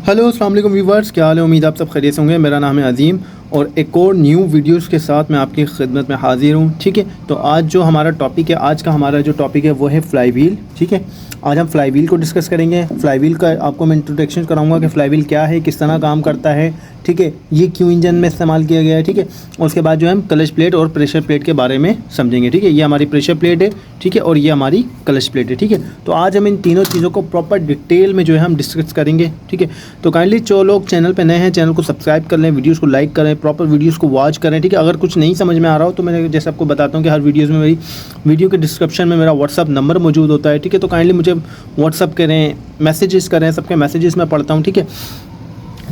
Hello अस्सलाम वालेकुम viewers, क्या हाल है। उम्मीद आप सब खैरियत से होंगे। मेरा नाम है अजीम और एक और न्यू वीडियोस के साथ मैं आपकी खिदमत में हाजिर हूँ। ठीक है, तो आज जो हमारा टॉपिक है, आज का हमारा जो टॉपिक है वो है फ्लाई व्हील। ठीक है, आज हम फ्लाई व्हील को डिस्कस करेंगे। फ्लाई व्हील का आपको मैं इंट्रोडक्शन कराऊंगा कि फ्लाई व्हील क्या है, किस तरह काम करता है, ठीक है, ये क्यों इंजन में इस्तेमाल किया गया है। ठीक है, और उसके बाद जो है हम क्लच प्लेट और प्रेशर प्लेट के बारे में समझेंगे। ठीक है, ये हमारी प्रेशर प्लेट है, ठीक है, और ये हमारी क्लच प्लेट है। ठीक है, तो आज हम इन तीनों चीज़ों को प्रॉपर डिटेल में जो है हम डिस्कस करेंगे। ठीक है, तो काइंडली जो लोग चैनल पे नए हैं चैनल को सब्सक्राइब कर लें, वीडियोस को लाइक करें, प्रॉपर वीडियोस को वॉच करें। ठीक है, अगर कुछ नहीं समझ में आ रहा हो तो मैं जैसे आपको बताता हूँ कि हर वीडियोस में मेरी वीडियो के डिस्क्रिप्शन में मेरा व्हाट्सअप नंबर मौजूद होता है। ठीक है, तो काइंडली मुझे व्हाट्सअप करें, मैसेजेस करें, सबके मैसेजेस मैं पढ़ता हूँ। ठीक है,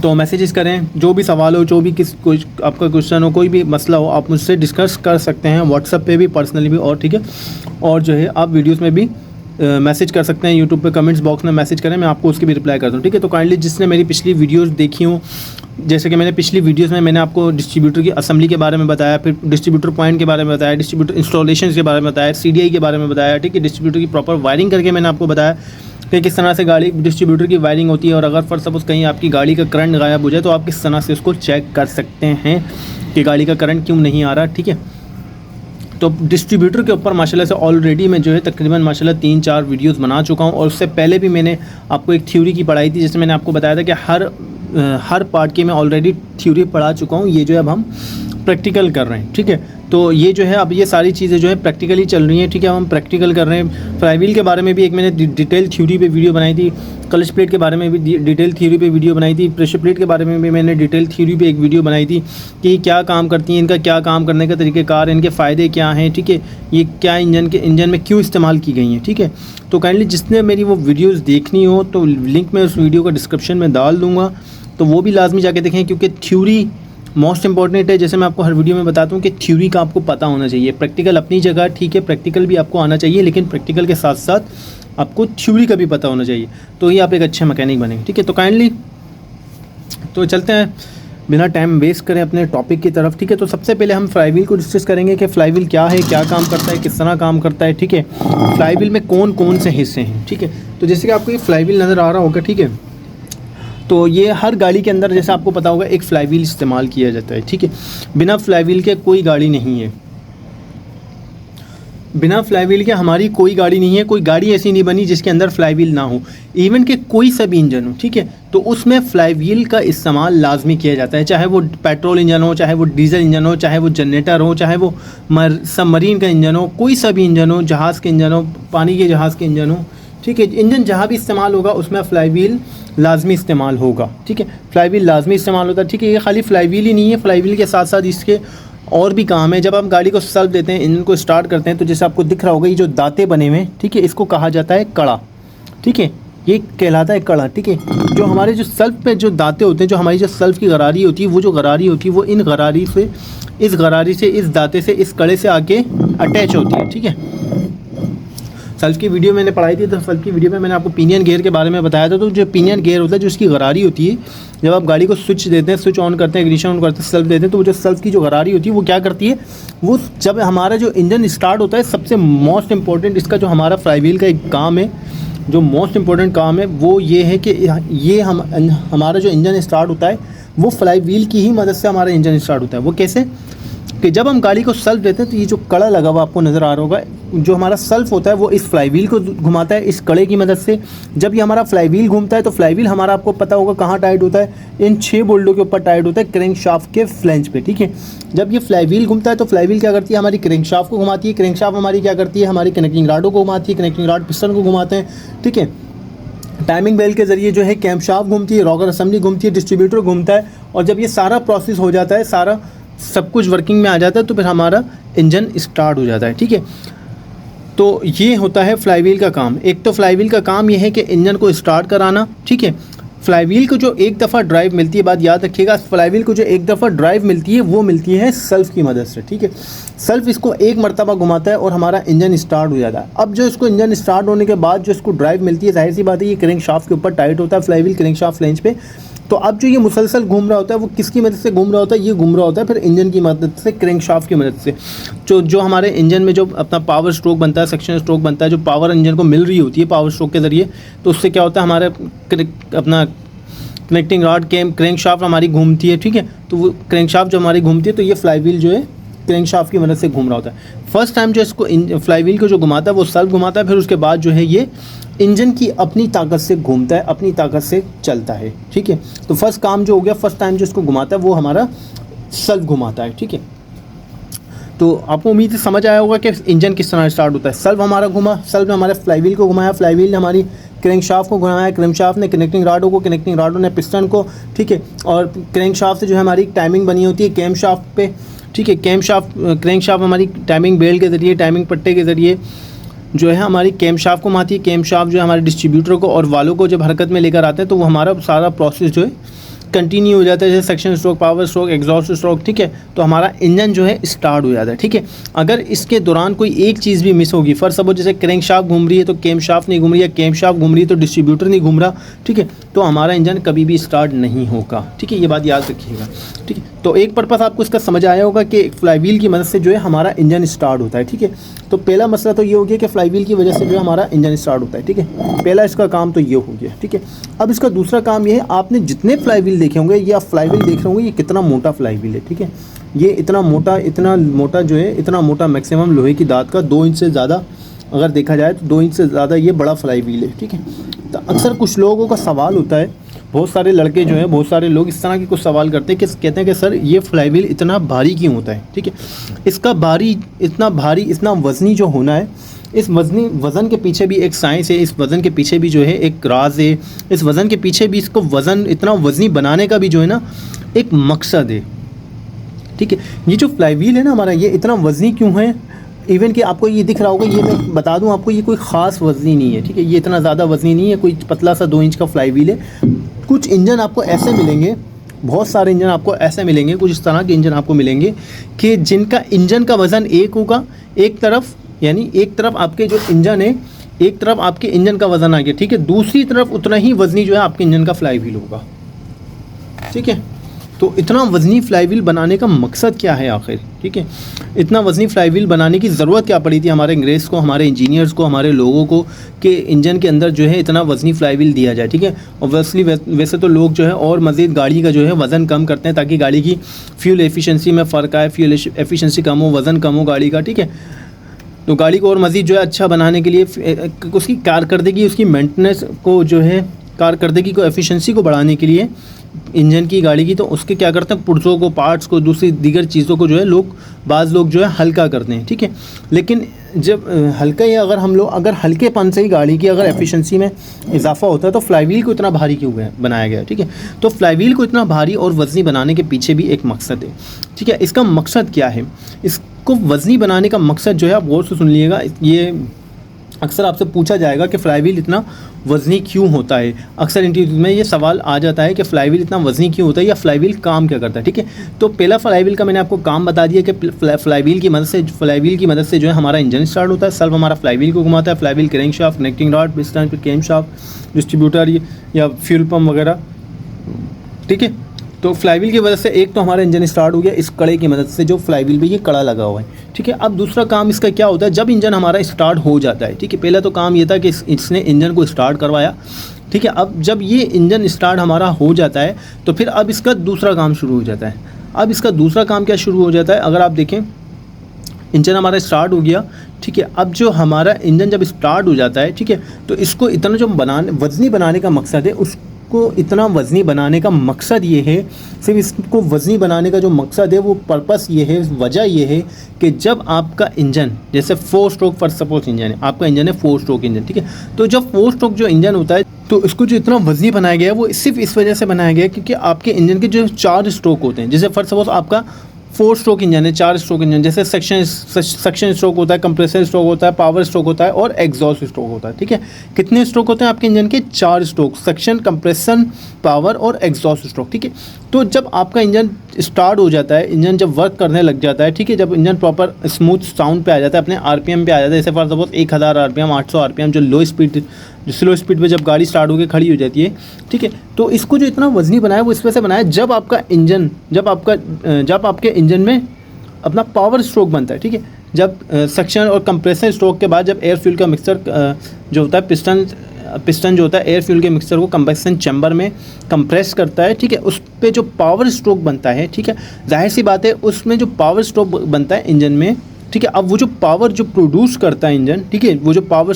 तो मैसेजेस करें, जो भी सवाल हो, जो भी कोई आपका क्वेश्चन हो, कोई भी मसला हो, आप मुझसे डिस्कस कर सकते हैं व्हाट्सएप पे भी, पर्सनली भी। और ठीक है, और जो है आप वीडियोस में भी मैसेज कर सकते हैं, यूट्यूब पे कमेंट्स बॉक्स में मैसेज करें, मैं आपको उसकी भी रिप्लाई करता हूँ। ठीक है, तो काइंडली जिसने मेरी पिछली वीडियोस देखी हो, जैसे कि मैंने पिछली वीडियोस में मैंने आपको डिस्ट्रीब्यूटर की असेंबली के बारे में बताया, फिर डिस्ट्रीब्यूटर पॉइंट के बारे में बताया, डिस्ट्रीब्यूटर इंस्टॉलेशन के बारे में बताया, CDI के बारे में बताया। ठीक है, डिस्ट्रीब्यूटर की प्रॉपर वायरिंग करके मैंने आपको बताया कि किस तरह से गाड़ी डिस्ट्रीब्यूटर की वायरिंग होती है, और अगर फॉर सपोज़ कहीं आपकी गाड़ी का करंट गायब हो जाए तो आप किस तरह से उसको चेक कर सकते हैं कि गाड़ी का करंट क्यों नहीं आ रहा। ठीक है, तो डिस्ट्रीब्यूटर के ऊपर माशाल्लाह से ऑलरेडी मैं जो है तकरीबन माशाल्लाह 3-4 वीडियोस बना चुका हूं, और उससे पहले भी मैंने आपको एक थ्योरी की पढ़ाई थी, जैसे मैंने आपको बताया था कि हर पार्ट की मैं ऑलरेडी थ्योरी पढ़ा चुका हूं। ये जो है अब हम प्रैक्टिकल कर रहे हैं। ठीक है, तो ये जो है अब ये सारी चीज़ें जो है प्रैक्टिकली चल रही हैं। ठीक है, हम प्रैक्टिकल कर रहे हैं। फ्लाई व्हील के बारे में भी एक मैंने डिटेल थ्योरी पे वीडियो बनाई थी, क्लच प्लेट के बारे में भी डिटेल थ्योरी पे वीडियो बनाई थी, प्रेशर प्लेट के बारे में भी मैंने डिटेल थ्योरी पे एक वीडियो बनाई थी कि क्या काम करती हैं, इनका क्या काम करने का तरीक़ेकार, इनके फ़ायदे क्या हैं। ठीक है, ये क्या इंजन में क्यों इस्तेमाल की गई हैं। ठीक है, तो काइंडली जिसने मेरी वो वीडियोज़ देखनी हो तो लिंक मैं उस वीडियो का डिस्क्रिप्शन में डाल दूँगा, तो वो भी लाजमी जाके देखें, क्योंकि थ्योरी मोस्ट इंपॉर्टेंट है। जैसे मैं आपको हर वीडियो में बताता हूँ कि थ्योरी का आपको पता होना चाहिए, प्रैक्टिकल अपनी जगह ठीक है, प्रैक्टिकल भी आपको आना चाहिए, लेकिन प्रैक्टिकल के साथ साथ आपको थ्योरी का भी पता होना चाहिए, तो ही आप एक अच्छे मैकेनिक बनेंगे। ठीक है, तो काइंडली तो चलते हैं बिना टाइम वेस्ट करें अपने टॉपिक की तरफ। ठीक है, तो सबसे पहले हम फ्लाई व्हील को डिस्कस करेंगे कि फ्लाई व्हील क्या है, क्या काम करता है, किस तरह काम करता है। ठीक है, फ्लाई व्हील में कौन कौन से हिस्से हैं। ठीक है, तो जैसे कि आपको ये फ्लाई व्हील नज़र आ रहा होगा, ठीक है, तो ये हर गाड़ी के अंदर जैसा आपको पता होगा एक फ्लाई व्हील इस्तेमाल किया जाता है। ठीक है, बिना फ्लाई व्हील के कोई गाड़ी नहीं है, बिना फ्लाई व्हील के हमारी कोई गाड़ी नहीं है, कोई गाड़ी ऐसी नहीं बनी जिसके अंदर फ्लाई व्हील ना हो। इवन के कोई सा भी इंजन हो, ठीक है, तो उसमें फ्लाई व्हील का इस्तेमाल लाजमी किया जाता है, चाहे वो पेट्रोल इंजन हो, चाहे वो डीजल इंजन हो, चाहे वो जनरेटर हो, चाहे वो सबमरीन का इंजन हो, कोई सा भी इंजन हो, जहाज़ के इंजन हो, पानी के जहाज़ के इंजन हो। ठीक है, इंजन जहाँ भी इस्तेमाल होगा उसमें फ्लाई व्हील लाजमी इस्तेमाल होगा। ठीक है, फ्लाई व्हील लाजमी इस्तेमाल होता है। ठीक है, ये खाली फ्लाई व्हील ही नहीं है, फ्लाई व्हील के साथ साथ इसके और भी काम है। जब हम गाड़ी को सल्फ देते हैं, इंजन को स्टार्ट करते हैं, तो जैसे आपको दिख रहा होगा ये जो दांते बने हुए हैं, ठीक है, इसको कहा जाता है कड़ा। ठीक है, ये कहलाता है कड़ा। ठीक है, जो हमारे जो सल्फ पे जो दांते होते हैं, जो हमारी जो सल्फ की गरारी होती है, वो जो गरारी होती है वो इन गरारी से, इस गरारी से, इस दांते से, इस कड़े से आके अटैच होती है। ठीक है, सल्फ की वीडियो मैंने पढ़ाई थी, तो सल्फ की वीडियो में मैंने आपको पिनियन गियर के बारे में बताया था। तो जो पिनियन गियर होता है, जो इसकी गरारी होती है, जब आप गाड़ी को स्विच देते हैं, स्विच ऑन करते हैं, इग्निशन ऑन करते हैं, सल्फ देते हैं, तो वो जो सल्फ की जो गरारी होती है वो क्या करती है, वो जब हमारा जो इंजन स्टार्ट होता है, सबसे मोस्ट इंपॉर्टेंट इसका जो हमारा फ्लाई व्हील का एक काम है, जो मोस्ट इंपॉर्टेंट काम है वो ये है कि ये हमारा जो इंजन स्टार्ट होता है वो फ्लाई व्हील की ही मदद से हमारा इंजन स्टार्ट होता है। वो कैसे कि जब हम गाड़ी को सल्फ देते हैं, तो ये जो कड़ा लगा हुआ आपको नज़र आ रहा होगा, जो हमारा सल्फ होता है वो इस फ्लाई व्हील को घुमाता है, इस कड़े की मदद से। जब ये हमारा फ्लाई व्हील घूमता है, तो फ्लाई व्हील हमारा आपको पता होगा कहाँ टाइट होता है, इन 6 बोल्टों के ऊपर टाइट होता है, क्रैंक शाफ्ट के फ्लैंज पे। ठीक है, जब ये फ्लाई व्हील घूमता है तो फ्लाई व्हील क्या करती है, हमारी क्रैंक शाफ्ट को घुमाती है, क्रैंक शाफ्ट हमारी क्या करती है, हमारी कनेक्टिंग राडों को घुमाती है, कनेक्टिंग राड पिस्टन को घुमाते हैं। ठीक है, टाइमिंग बेल के ज़रिए जो है कैम शाफ्ट घूमती है, रॉकर असेंबली घूमती है, डिस्ट्रीब्यूटर घूमता है, और जब ये सारा प्रोसेस हो जाता है, सारा सब कुछ वर्किंग में आ जाता है, तो फिर हमारा इंजन स्टार्ट हो जाता है। ठीक है, तो ये होता है फ्लाई व्हील का काम। एक तो फ्लाई व्हील का काम ये है कि इंजन को स्टार्ट कराना। ठीक है, फ्लाई व्हील को जो एक दफ़ा ड्राइव मिलती है, बात याद रखिएगा, फ्लाई व्हील को जो एक दफ़ा ड्राइव मिलती है वो मिलती है सल्फ की मदद से। ठीक है, सल्फ इसको एक मरतबा घुमाता है और हमारा इंजन स्टार्ट हो जाता है। अब जो इसको इंजन स्टार्ट होने के बाद जो इसको ड्राइव मिलती है, जाहिर सी बात है ये क्रैंक शाफ्ट के ऊपर टाइट होता है, fly wheel crank shaft flange पे। तो अब जो ये मुसलसल घूम रहा होता है वो किसकी मदद से घूम रहा होता है, ये घूम रहा होता है फिर इंजन की मदद से, क्रैंक शाफ्ट की मदद से। जो हमारे इंजन में जो अपना पावर स्ट्रोक बनता है, सेक्शन स्ट्रोक बनता है, जो पावर इंजन को मिल रही होती है पावर स्ट्रोक के ज़रिए, तो उससे क्या होता है, हमारे अपना कनेक्टिंग रॉड क्रैंक शाफ्ट हमारी घूमती है, ठीक है। तो वो क्रैंक शाफ्ट जो हमारी घूमती है तो ये फ्लाई व्हील जो है क्रैंक शाफ्ट की मदद से घूम रहा होता है। फर्स्ट टाइम जो इसको फ्लाई व्हील को जो घुमाता है वो सेल्फ घुमाता है, फिर उसके बाद जो है ये इंजन की अपनी ताकत से घूमता है, अपनी ताकत से चलता है, ठीक है। तो फर्स्ट काम जो हो गया, फर्स्ट टाइम जो इसको घुमाता है वो हमारा सेल्फ घुमाता है, ठीक है। तो आपको उम्मीद से समझ आया होगा कि इंजन किस तरह स्टार्ट होता है। सेल्फ हमारा घुमा, सेल्फ ने हमारे फ्लाई व्हील को घुमाया, फ्लाई व्हील ने हमारी क्रैंक शाफ्ट को घुमाया, क्रैंक शाफ्ट ने कनेक्टिंग रॉडों को, कनेक्टिंग रॉडों ने पिस्टन को, ठीक है। और क्रैंक शाफ्ट से जो है हमारी टाइमिंग बनी होती है कैम शाफ्ट पे, ठीक है। कैम शाफ्ट क्रैंक शाफ्ट हमारी टाइमिंग बेल्ट के ज़रिए, टाइमिंग पट्टे के ज़रिए जो है हमारी कैम शाफ्ट को घुमाती है। कैम शाफ्ट जो है हमारे डिस्ट्रीब्यूटर को और वालों को जब हरकत में लेकर आते हैं तो वो हमारा सारा प्रोसेस जो है कंटिन्यू हो जाता है, जैसे section stroke, power stroke, exhaust stroke, ठीक है। तो हमारा इंजन जो है स्टार्ट हो जाता है, ठीक है। अगर इसके दौरान कोई एक चीज़ भी मिस होगी, फर्स्ट सपोज जैसे क्रैंक शाफ्ट घूम रही है तो कैम शाफ्ट नहीं घूम रही है, कैम शाफ्ट घूम रही है तो डिस्ट्रीब्यूटर नहीं घूम रहा, ठीक है, तो हमारा इंजन कभी भी स्टार्ट नहीं होगा, ठीक है। ये बात याद रखिएगा, ठीक है। तो एक पर्पस आपको इसका समझ आया होगा कि फ्लाई व्हील की मदद से जो है हमारा इंजन स्टार्ट होता है, ठीक है। तो पहला मसला तो ये हो गया कि फ्लाई व्हील की वजह से जो है हमारा इंजन स्टार्ट होता है, ठीक है। पहला इसका काम तो ये हो गया, ठीक है। अब इसका दूसरा काम ये है, आपने जितने फ्लाई व्हील देखे होंगे या फ्लाई व्हील देख रहे होंगे, ये कितना मोटा फ्लाई व्हील है, ठीक है। ये इतना मोटा जो है, इतना मोटा मैक्सिमम लोहे की दाँत का 2 इंच से ज़्यादा अगर देखा जाए तो 2 इंच से ज़्यादा ये बड़ा फ्लाई व्हील है, ठीक है। तो अक्सर कुछ लोगों का सवाल होता है, बहुत सारे लड़के जो हैं, बहुत सारे लोग इस तरह के कुछ सवाल करते हैं कि कहते हैं कि सर ये फ्लाई व्हील इतना भारी क्यों होता है, ठीक है। इसका इतना भारी, इतना वज़नी जो होना है, इस वज़न के पीछे भी एक साइंस है, इस वज़न के पीछे भी जो है एक राज है, इस वज़न के पीछे भी इसको इतना वज़नी बनाने का भी जो है ना एक मकसद है, ठीक है। ये जो फ्लाई व्हील है ना हमारा, ये इतना वज़नी क्यों है, इवन कि आपको ये दिख रहा होगा, ये मैं बता दूं आपको, ये कोई ख़ास वज़नी नहीं है, ठीक है। ये इतना ज़्यादा वज़नी नहीं है, कोई पतला सा 2 इंच का फ्लाई व्हील है। कुछ इंजन आपको ऐसे मिलेंगे, बहुत सारे इंजन आपको ऐसे मिलेंगे, कुछ इस तरह के इंजन आपको मिलेंगे कि जिनका इंजन का वज़न एक होगा, एक तरफ यानी एक तरफ आपके जो इंजन है, एक तरफ आपके इंजन का वज़न आ गया, ठीक है, दूसरी तरफ उतना ही वज़नी जो है आपके इंजन का फ्लाई व्हील होगा, ठीक है। तो इतना वज़नी फ्लाई व्हील बनाने का मकसद क्या है आखिर, ठीक है। इतना वज़नी फ्लाई व्हील बनाने की ज़रूरत क्या पड़ी थी हमारे अंग्रेज़ को, हमारे इंजीनियर्स को, हमारे लोगों को कि इंजन के अंदर जो है इतना वज़नी फ्लाई व्हील दिया जाए, ठीक है। ऑब्वियसली वैसे तो लोग जो है और मज़ीद गाड़ी का जो है वज़न कम करते हैं ताकि गाड़ी की फ्यूल एफिशिएंसी में फ़र्क आए, फ्यूल एफिशिएंसी कम हो, वज़न कम हो गाड़ी का, ठीक है। तो गाड़ी को और मज़ीद जो है अच्छा बनाने के लिए उसकी कारकर्दगी, उसकी मेंटेनेंस को जो है कारकर्दगी को, एफिशिएंसी को बढ़ाने के लिए इंजन की, गाड़ी की, तो उसके क्या करते हैं, पुर्जों को, पार्ट्स को, दूसरी दीगर चीज़ों को जो है बाज़ लोग जो है हल्का करते हैं, ठीक है। लेकिन जब हल्का या अगर हल्केपन से ही गाड़ी की अगर एफिशिएंसी में इजाफा होता है तो फ्लाई व्हील को इतना भारी क्यों बनाया गया है, ठीक है। तो फ्लाई व्हील को इतना भारी और वज़नी बनाने के पीछे भी एक मकसद है, ठीक है। इसका मकसद क्या है, इसको वज़नी बनाने का मकसद जो है, आप गौर से सुन लीजिएगा, ये अक्सर आपसे पूछा जाएगा कि फ्लाई व्हील इतना वज़नी क्यों होता है। अक्सर इंटरव्यू में ये सवाल आ जाता है कि फ्लाई व्हील इतना वज़नी क्यों होता है या फ्लाई व्हील काम क्या करता है, ठीक है। तो पहला फ्लाई व्हील का मैंने आपको काम बता दिया कि फ्लाई व्हील की मदद से जो है हमारा इंजन स्टार्ट होता है। सेल्फ हमारा फ्लाई व्हील को घुमाता है, fly wheel crank shaft, connecting rod, piston, फिर कैम शाफ्ट, डिस्ट्रीब्यूटर या फ्यूल पम्प वगैरह, ठीक है। तो फ्लाई व्हील की वजह से एक तो हमारा इंजन स्टार्ट हो गया इस कड़े की मदद से, जो फ्लाई व्हील पे ये कड़ा लगा हुआ है, ठीक है। अब दूसरा काम इसका क्या होता है, जब इंजन हमारा स्टार्ट हो जाता है, ठीक है। पहला तो काम ये था कि इसने इंजन को स्टार्ट करवाया, ठीक है। अब जब ये इंजन स्टार्ट हमारा हो जाता है तो फिर अब इसका दूसरा काम शुरू हो जाता है। अब इसका दूसरा काम क्या शुरू हो जाता है, अगर आप देखें इंजन हमारा स्टार्ट हो गया, ठीक है। अब जो हमारा इंजन जब स्टार्ट हो जाता है, ठीक है, तो इसको इतना जो वज़नी बनाने का मकसद है, उसको इतना वज़नी बनाने का मकसद ये है, सिर्फ इसको वज़नी बनाने का जो मकसद है वो पर्पस ये है, वजह ये है कि जब आपका इंजन जैसे 4 स्ट्रोक फर्स्ट सपोज इंजन है, आपका इंजन है 4 स्ट्रोक इंजन, ठीक है। तो जब 4 स्ट्रोक जो इंजन होता है तो इसको जो इतना वज़नी बनाया गया है वो सिर्फ इस वजह से बनाया गया है क्योंकि आपके इंजन के जो 4 स्ट्रोक होते हैं, जैसे फर्स्ट सपोज आपका 4 स्ट्रोक इंजन है, 4 स्ट्रोक इंजन, जैसे सक्शन स्ट्रोक होता है, कंप्रेसर स्ट्रोक होता है, पावर स्ट्रोक होता है और एग्जॉस्ट स्ट्रोक होता है, ठीक है। कितने स्ट्रोक होते हैं आपके इंजन के? 4 स्ट्रोक, सक्शन, कंप्रेशन, पावर और एग्जॉस्ट स्ट्रोक, ठीक है। तो जब आपका इंजन स्टार्ट हो जाता है, इंजन जब वर्क करने लग जाता है, ठीक है, जब इंजन प्रॉपर स्मूथ साउंड पे आ जाता है, अपने आरपीएम पे आ जाता है, जैसे फॉर सपोज 1000 आरपीएम, 800 आरपीएम, जो स्लो स्पीड पे जब गाड़ी स्टार्ट होकर खड़ी हो जाती है, ठीक है। तो इसको जो इतना वज़नी बनाया वो इस वजह से बनाया, जब आपके इंजन में अपना पावर स्ट्रोक बनता है, ठीक है। जब सक्शन और कंप्रेसर स्ट्रोक के बाद जब एयर फ्यूल का मिक्सचर जो होता है पिस्टन पिस्टन जो होता है एयर फ्यूल के मिक्सचर को कंबेक्शन चैम्बर में कंप्रेस करता है, ठीक है। उस पे जो पावर स्ट्रोक बनता है, ठीक है, जाहिर सी बात है उसमें जो पावर स्ट्रोक बनता है इंजन में, ठीक है, अब वो जो पावर जो प्रोड्यूस करता है इंजन, ठीक है, वो जो पावर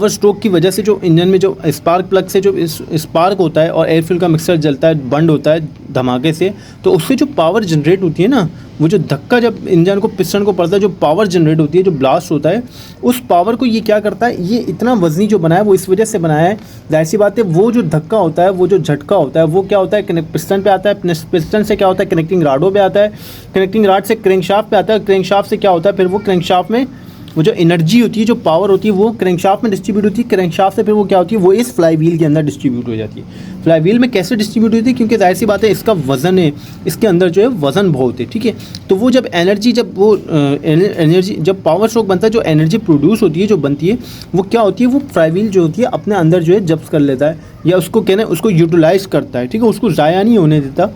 स्ट्रोक की वजह से जो इंजन में जो स्पार्क प्लग से जो स्पार्क होता है और एयर फ्यूल का मिक्सर जलता है, बंद होता है धमाके से, तो उससे जो पावर जनरेट होती है ना, वो जो धक्का जब इंजन को पिस्टन को पड़ता है, जो पावर जनरेट होती है, जो ब्लास्ट होता है, उस पावर को ये क्या करता है, ये इतना वजनी जो बनाया है वो इस वजह से बनाया है, जाहिर सी बात है वो जो धक्का होता है, वो जो झटका होता है, वो क्या होता है पिस्टन पे आता है, पिस्टन से क्या होता है कनेक्टिंग राडों पे आता है, कनेक्टिंग राड से क्रैंकशाफ्ट पे आता है, क्रैंकशाफ्ट से क्या होता है फिर वो क्रैंकशाफ्ट में वो जो एनर्जी होती है, जो पावर होती है, वो क्रैंकशाफ्ट में डिस्ट्रीब्यूट होती है, क्रैंकशाफ्ट से फिर वो क्या होती है, वो इस फ्लाई व्हील के अंदर डिस्ट्रीब्यूट हो जाती है। फ्लाई व्हील में कैसे डिस्ट्रीब्यूट होती है, क्योंकि जाहिर सी बात है इसका वज़न है, इसके अंदर जो है वज़न बहुत है, ठीक है। तो वो जब एनर्जी जब पावर स्ट्रोक बनता है, जो एनर्जी प्रोड्यूस होती है, जो बनती है, वो क्या होती है, वो फ्लाई व्हील जो होती है अपने अंदर जो है जब्त कर लेता है, या उसको कहना है उसको यूटिलाइज़ करता है, ठीक है, उसको ज़ाया नहीं होने देता,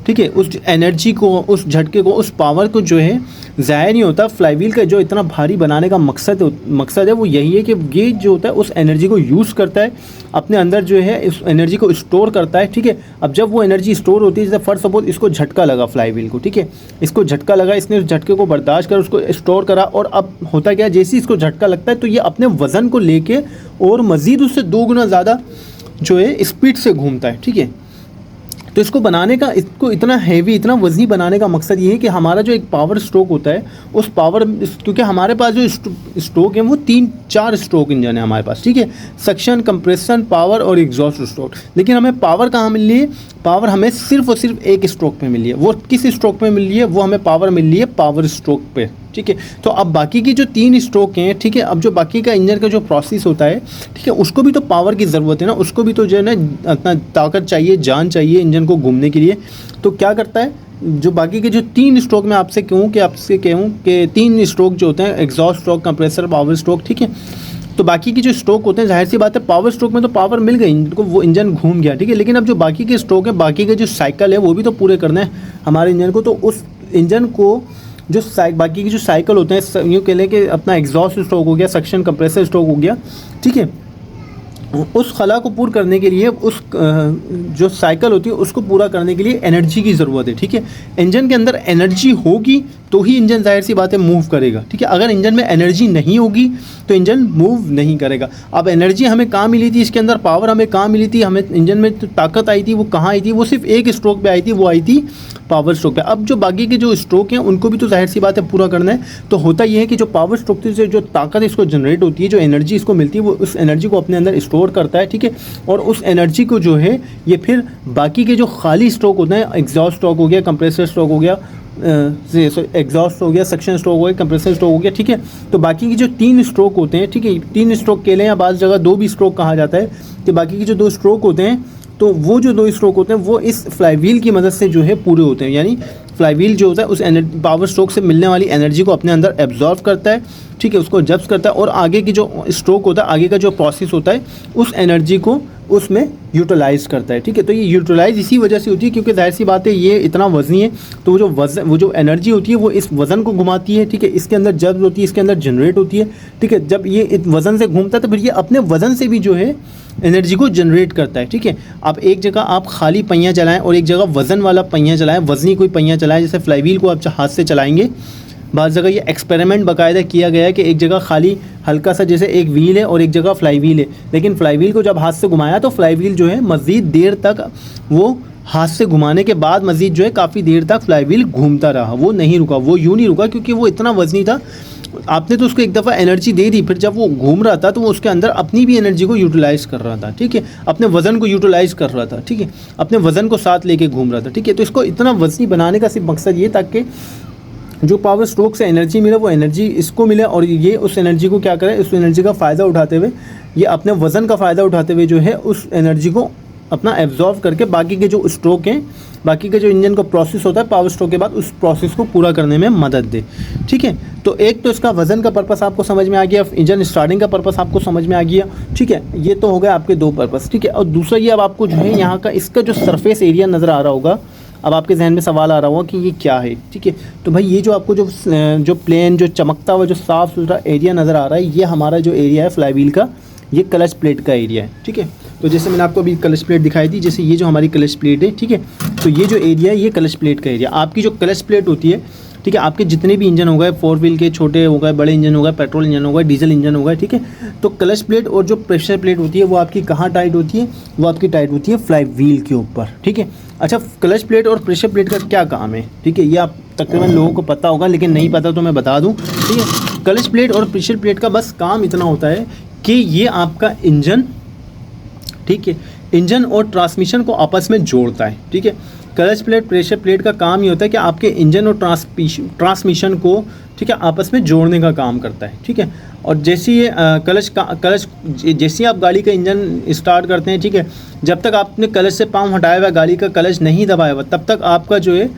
ठीक है। उस एनर्जी को, उस झटके को, उस पावर को जो है ज़ाया नहीं होता। फ्लाईव्हील का जो इतना भारी बनाने का मकसद है वो यही है कि ये जो होता है उस एनर्जी को यूज़ करता है, अपने अंदर जो है इस एनर्जी को स्टोर करता है, ठीक है। अब जब वो एनर्जी स्टोर होती है, जैसे फर्स्ट सपोज इसको झटका लगा फ्लाईव्हील को, ठीक है, इसको झटका लगा, इसने उस झटके को बर्दाश्त कर उसको स्टोर करा, और अब होता क्या है, जैसे इसको झटका लगता है तो ये अपने वज़न को लेके और मज़ीद उससे 2 गुना ज़्यादा जो है स्पीड से घूमता है, ठीक है। तो इसको बनाने का, इसको इतना हैवी, इतना वज़नी बनाने का मकसद ये है कि हमारा जो एक पावर स्ट्रोक होता है, उस पावर, क्योंकि हमारे पास जो स्ट्रोक है वो 3-4 स्ट्रोक इंजन है हमारे पास, ठीक है, सक्शन, कंप्रेशन, पावर और एग्जॉस्ट स्ट्रोक। लेकिन हमें पावर कहाँ मिल रही है, पावर हमें सिर्फ और सिर्फ एक स्ट्रोक पे मिल रही है। वो किस स्ट्रोक पे मिल रही है, वो हमें पावर मिल रही है पावर स्ट्रोक पे, ठीक है। तो अब बाकी की जो 3 स्ट्रोक हैं, ठीक है, अब जो बाकी का इंजन का जो प्रोसेस होता है, ठीक है, उसको भी तो पावर की ज़रूरत है ना, उसको भी तो जो है ना इतना ताकत चाहिए, जान चाहिए इंजन को घूमने के लिए। तो क्या करता है, जो बाकी के जो 3 स्ट्रोक मैं आपसे कहूँ कि 3 स्ट्रोक जो होते हैं, exhaust stroke, compressor, power stroke, ठीक है। तो बाकी के जो स्ट्रोक होते हैं, जाहिर सी बात है पावर स्ट्रोक में तो पावर मिल गई इनको, वो इंजन घूम गया, ठीक है। लेकिन अब जो बाकी के स्ट्रोक है, बाकी के जो साइकिल है, वो भी तो पूरे करना है हमारे इंजन को। तो उस इंजन को जो बाकी के जो साइकिल होते हैं, यूँ कह लें कि अपना एग्जॉस्ट स्ट्रोक हो गया, सक्शन, कंप्रेसर स्ट्रोक हो गया, ठीक है, उस खला को पूरा करने के लिए, उस जो साइकिल होती है उसको पूरा करने के लिए एनर्जी की ज़रूरत है, ठीक है। इंजन के अंदर एनर्जी होगी तो ही इंजन जाहिर सी बात है मूव करेगा, ठीक है। अगर इंजन में एनर्जी नहीं होगी तो इंजन मूव नहीं करेगा। अब एनर्जी हमें कहाँ मिली थी, इसके अंदर पावर हमें कहाँ मिली थी, हमें इंजन में तो ताकत आई थी, वो कहाँ आई थी, वो सिर्फ एक स्ट्रोक पे आई थी, वो आई थी पावर स्ट्रोक पे। अब जो बाकी के जो स्ट्रोक हैं उनको भी तो जाहिर सी बात है पूरा करना है। तो होता ये है कि जो पावर स्ट्रोक से जो ताकत इसको जनरेट होती है, जो एनर्जी इसको मिलती है, वो उस एनर्जी को अपने अंदर स्टोर करता है, ठीक है। और उस एनर्जी को जो है ये फिर बाकी के जो खाली स्ट्रोक होते हैं, एग्जॉस्ट स्ट्रोक हो गया, कंप्रेसर स्ट्रोक हो गया, एग्जॉस्ट हो गया, सक्शन स्ट्रोक हो गया, कंप्रेसर स्ट्रोक हो गया, ठीक है। तो बाकी की जो 3 स्ट्रोक होते हैं, ठीक है, 3 स्ट्रोक के लिए या बाज़ जगह 2 भी स्ट्रोक कहा जाता है, कि बाकी की जो 2 स्ट्रोक होते हैं, तो वो जो 2 स्ट्रोक होते हैं वो इस फ्लाईव्हील की मदद से जो है पूरे होते हैं। यानी फ्लाईव्हील जो होता है उस पावर स्ट्रोक से मिलने वाली एनर्जी को अपने अंदर एब्जॉर्व करता है, ठीक है, उसको जब्त करता है, और आगे की जो स्ट्रोक होता है, आगे का जो प्रोसेस होता है, उस एनर्जी को उसमें यूटिलाइज़ करता है, ठीक है। तो ये यूटिलाइज़ इसी वजह से होती है क्योंकि जाहिर सी बात है ये इतना वज़नी है, तो वो जो एनर्जी होती है वो इस वज़न को घुमाती है, ठीक है, इसके अंदर जब्त होती है, इसके अंदर जनरेट होती है, ठीक है। जब ये इस वज़न से घूमता है तो फिर ये अपने वज़न से भी जो है एनर्जी को जनरेट करता है, ठीक है। आप एक जगह आप खाली पहिया चलाएं और एक जगह वज़न वाला पहिया चलाएं, वज़नी कोई पहिया चलाएं, जैसे फ्लाईव्हील को आप हाथ से चलाएंगे। बाज़ जगह ये एक्सपेरिमेंट बाकायदा किया गया है कि एक जगह खाली हल्का सा जैसे एक व्हील है और एक जगह फ्लाईव्हील है, लेकिन फ्लाईव्हील को जब हाथ से घुमाया तो फ्लाईव्हील जो है मज़ीद देर तक, वो हाथ से घुमाने के बाद मज़ीद जो है काफ़ी देर तक फ्लाईव्हील घूमता रहा, वो नहीं रुका, वो यूँ नहीं रुका क्योंकि वो इतना वज़नी था। आपने तो उसको एक दफ़ा एनर्जी दे दी, फिर जब वो घूम रहा था तो वो उसके अंदर अपनी भी एनर्जी को यूटिलाइज़ कर रहा था, ठीक है, अपने वज़न को यूटिलाइज़ कर रहा था, ठीक है, अपने वज़न को साथ लेके घूम रहा था, ठीक है। तो इसको इतना वज़नी बनाने का सिर्फ मकसद ये था कि जो पावर स्ट्रोक से एनर्जी मिले वो एनर्जी इसको मिले, और ये उस एनर्जी को क्या करे, उस एनर्जी का फ़ायदा उठाते हुए, ये अपने वज़न का फ़ायदा उठाते हुए जो है उस एनर्जी को अपना एब्जॉर्व करके बाकी के जो स्ट्रोक हैं, बाकी के जो इंजन का प्रोसेस होता है पावर स्ट्रोक के बाद, उस प्रोसेस को पूरा करने में मदद दे, ठीक है। तो एक तो इसका वज़न का पर्पस आपको समझ में आ गया, इंजन स्टार्टिंग का पर्पस आपको समझ में आ गया, ठीक है, ये तो हो गया आपके 2 पर्पस, ठीक है। और दूसरा ये अब आपको जो है यहाँ का इसका जो सरफेस एरिया नज़र आ रहा होगा, अब आपके जहन में सवाल आ रहा होगा कि ये क्या है, ठीक है। तो भाई ये जो आपको जो प्लेन, जो चमकता हुआ, जो साफ़ सुथरा एरिया नज़र आ रहा है, ये हमारा जो एरिया है फ्लाईव्हील का, ये क्लच प्लेट का एरिया है, ठीक है। तो जैसे मैंने आपको अभी क्लच प्लेट दिखाई थी, जैसे ये जो हमारी क्लच प्लेट है, ठीक है। तो ये जो एरिया है ये क्लच प्लेट का एरिया। आपकी जो क्लच प्लेट होती है, ठीक है, आपके जितने भी इंजन हो गए, 4 व्हील के, छोटे हो गए, बड़े इंजन हो गए, पेट्रोल इंजन हो गए, डीजल इंजन हो गए, ठीक है। तो क्लच प्लेट और जो प्रेशर प्लेट होती है वो आपकी कहाँ टाइट होती है? वो आपकी टाइट होती है फ्लाईव्हील के ऊपर, ठीक है। अच्छा, क्लच प्लेट और प्रेशर प्लेट का क्या काम है, ठीक है, ये आप तकरीबन लोगों को पता होगा, लेकिन नहीं पता तो मैं बता दूँ, ठीक है। क्लच प्लेट और प्रेशर प्लेट का बस काम इतना होता है कि ये आपका इंजन, ठीक है, इंजन और ट्रांसमिशन को आपस में जोड़ता है, ठीक है। क्लच प्लेट, प्रेशर प्लेट का काम ये होता है कि आपके इंजन और ट्रांसमिशन को, ठीक है, आपस में जोड़ने का काम करता है, ठीक है। और जैसे ये जैसे आप गाड़ी का इंजन स्टार्ट करते हैं, ठीक है, जब तक आपने क्लच से पाँव हटाया हुआ, गाड़ी का क्लच नहीं दबाया हुआ, तब तक आपका जो है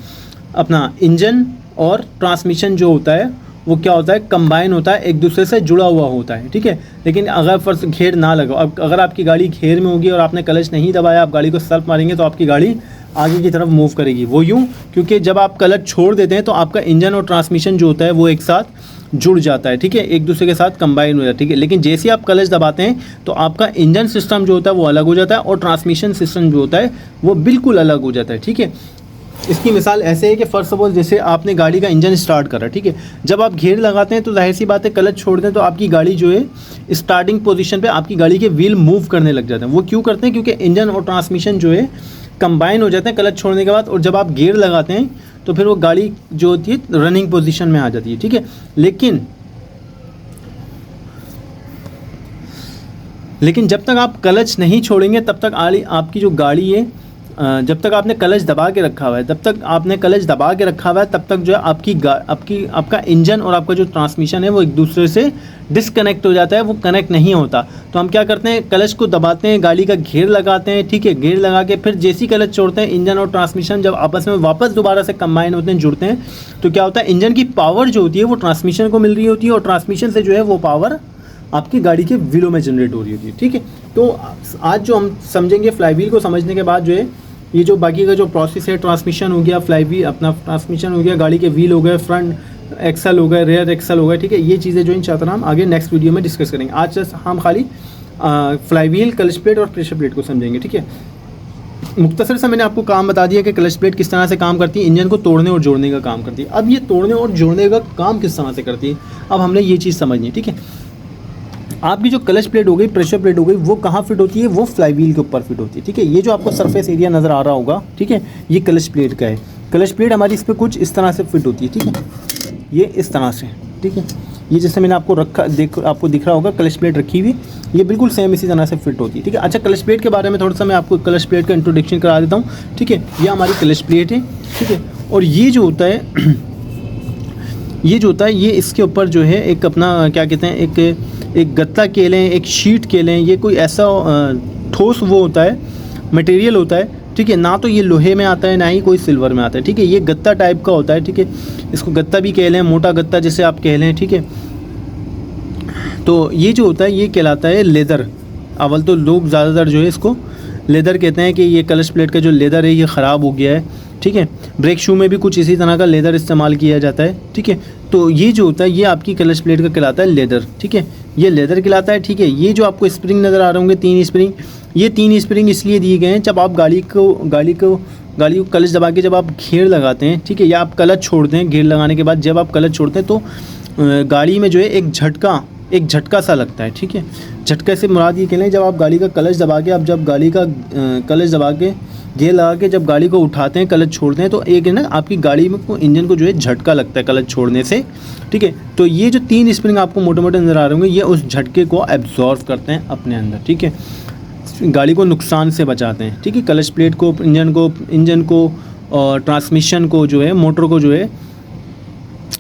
अपना इंजन और ट्रांसमिशन जो होता है वो क्या होता है? कंबाइन होता है, एक दूसरे से जुड़ा हुआ होता है, ठीक है। लेकिन अगर फर्स्ट घेर ना लगा, अब अगर आपकी गाड़ी घेर में होगी और आपने क्लच नहीं दबाया, आप गाड़ी को सेल्फ मारेंगे तो आपकी गाड़ी आगे की तरफ मूव करेगी। वो यूँ, क्योंकि जब आप क्लच छोड़ देते हैं तो आपका इंजन और ट्रांसमिशन जो होता है वो एक साथ जुड़ जाता है, ठीक है, एक दूसरे के साथ कंबाइन हो जाता है, ठीक है। लेकिन जैसे आप क्लच दबाते हैं तो आपका इंजन सिस्टम जो होता है वो अलग हो जाता है और ट्रांसमिशन सिस्टम जो होता है वो बिल्कुल अलग हो जाता है, ठीक है। इसकी मिसाल ऐसे है कि फर्स्ट ऑफ ऑल जैसे आपने गाड़ी का इंजन स्टार्ट करा, ठीक है, जब आप घेर लगाते हैं तो जाहिर सी बात है क्लच छोड़ दें तो आपकी गाड़ी जो है स्टार्टिंग पोजीशन पे आपकी गाड़ी के व्हील मूव करने लग जाते हैं। वो क्यों करते हैं? क्योंकि इंजन और ट्रांसमिशन जो है कंबाइन हो जाते हैं क्लच छोड़ने के बाद, और जब आप गियर लगाते हैं तो फिर वो गाड़ी जो होती है रनिंग पोजीशन में आ जाती है, ठीक है। लेकिन जब तक आप क्लच नहीं छोड़ेंगे तब तक आपकी जो गाड़ी है, जब तक आपने क्लच दबा के रखा हुआ है, तब तक जो है आपका इंजन और आपका जो ट्रांसमिशन है वो एक दूसरे से डिसकनेक्ट हो जाता है, वो कनेक्ट नहीं होता। तो हम क्या करते हैं? क्लच को दबाते हैं, गाड़ी का घेर लगाते हैं, ठीक है, घेर लगा के फिर जैसी क्लच छोड़ते हैं, इंजन और ट्रांसमिशन जब आपस में वापस दोबारा से कंबाइन होते हैं, जुड़ते हैं, तो क्या होता है? इंजन की पावर जो होती है वो ट्रांसमिशन को मिल रही होती है और ट्रांसमिशन से जो है वो पावर आपकी गाड़ी के व्हीलों में जनरेट हो रही होती है, ठीक है। तो आज जो हम समझेंगे, फ्लाईव्हील को समझने के बाद जो है ये जो बाकी का जो प्रोसेस है, ट्रांसमिशन हो गया, फ्लाईव्हील अपना ट्रांसमिशन हो गया, गाड़ी के व्हील हो गए, फ्रंट एक्सल हो गए, रेयर एक्सल हो गए, ठीक है। ये चीज़ें जो इंशाअल्लाह हम आगे नेक्स्ट वीडियो में डिस्कस करेंगे। आज हम खाली फ्लाईव्हील, क्लच प्लेट और प्रेशर प्लेट को समझेंगे, ठीक है। मुख्तसर से मैंने आपको काम बता दिया कि क्लच प्लेट किस तरह से काम करती है, इंजन को तोड़ने और जोड़ने का काम करती है। अब ये तोड़ने और जोड़ने का काम किस तरह से करती है, अब हमने ये चीज़ समझनी है, ठीक है। आपकी जो क्लच प्लेट हो गई, प्रेशर प्लेट हो गई, वो कहाँ फिट होती है? वो फ्लाईव्हील के ऊपर फिट होती है, ठीक है। ये जो आपको सरफेस एरिया नज़र आ रहा होगा, ठीक है, ये क्लच प्लेट का है। क्लच प्लेट हमारी इस पर कुछ इस तरह से फिट होती है, ठीक है, ये इस तरह से, ठीक है। ये जैसे मैंने आपको आपको दिख रहा होगा क्लच प्लेट रखी हुई, ये बिल्कुल सेम इसी तरह से फिट होती है, ठीक है। अच्छा, क्लच प्लेट के बारे में थोड़ा सा मैं आपको क्लच प्लेट का इंट्रोडक्शन करा देता हूँ, ठीक है। ये हमारी क्लच प्लेट है, ठीक है, और ये जो होता है ये इसके ऊपर जो है एक अपना क्या कहते हैं, एक गत्ता कह लें, एक शीट कह लें, ये कोई ऐसा ठोस वो होता है, मटेरियल होता है, ठीक है। ना तो ये लोहे में आता है, ना ही कोई सिल्वर में आता है, ठीक है। ये गत्ता टाइप का होता है, ठीक है, इसको गत्ता भी कह लें, मोटा गत्ता जैसे आप कह लें, ठीक है। तो ये जो होता है ये कहलाता है लेदर। अव्वल तो लोग ज़्यादातर जो है इसको लेदर कहते हैं कि ये क्लच प्लेट का जो लेदर है ये ख़राब हो गया है, ठीक है। ब्रेक शू में भी कुछ इसी तरह का लेदर इस्तेमाल किया जाता है, ठीक है। तो ये जो होता है ये आपकी क्लच प्लेट का कहलाता है लेदर, ठीक है, ये लेदर कहलाता है, ठीक है। ये जो आपको स्प्रिंग नज़र आ रहे होंगे, 3 स्प्रिंग, ये 3 स्प्रिंग इसलिए दिए गए हैं जब आप गाड़ी को क्लच दबा के जब आप घेर लगाते हैं, ठीक है, या आप क्लच छोड़ते हैं, घेर लगाने के बाद जब आप क्लच छोड़ते हैं तो गाड़ी में जो है एक झटका सा लगता है, ठीक है। झटके से मुराद ये कह लें, जब आप गाड़ी का क्लच दबा के क्लच दबा के घेर लगा के जब गाड़ी को उठाते हैं, क्लच छोड़ते हैं, तो एक है ना आपकी गाड़ी में इंजन को जो है झटका लगता है क्लच छोड़ने से, ठीक है। तो ये जो 3 स्प्रिंग आपको मोटे मोटे नज़र आ रहे होंगे, ये उस झटके को एब्जॉर्व करते हैं अपने अंदर, ठीक है, गाड़ी को नुकसान से बचाते हैं, ठीक है। क्लच प्लेट को, इंजन को और ट्रांसमिशन को जो है, मोटर को जो है,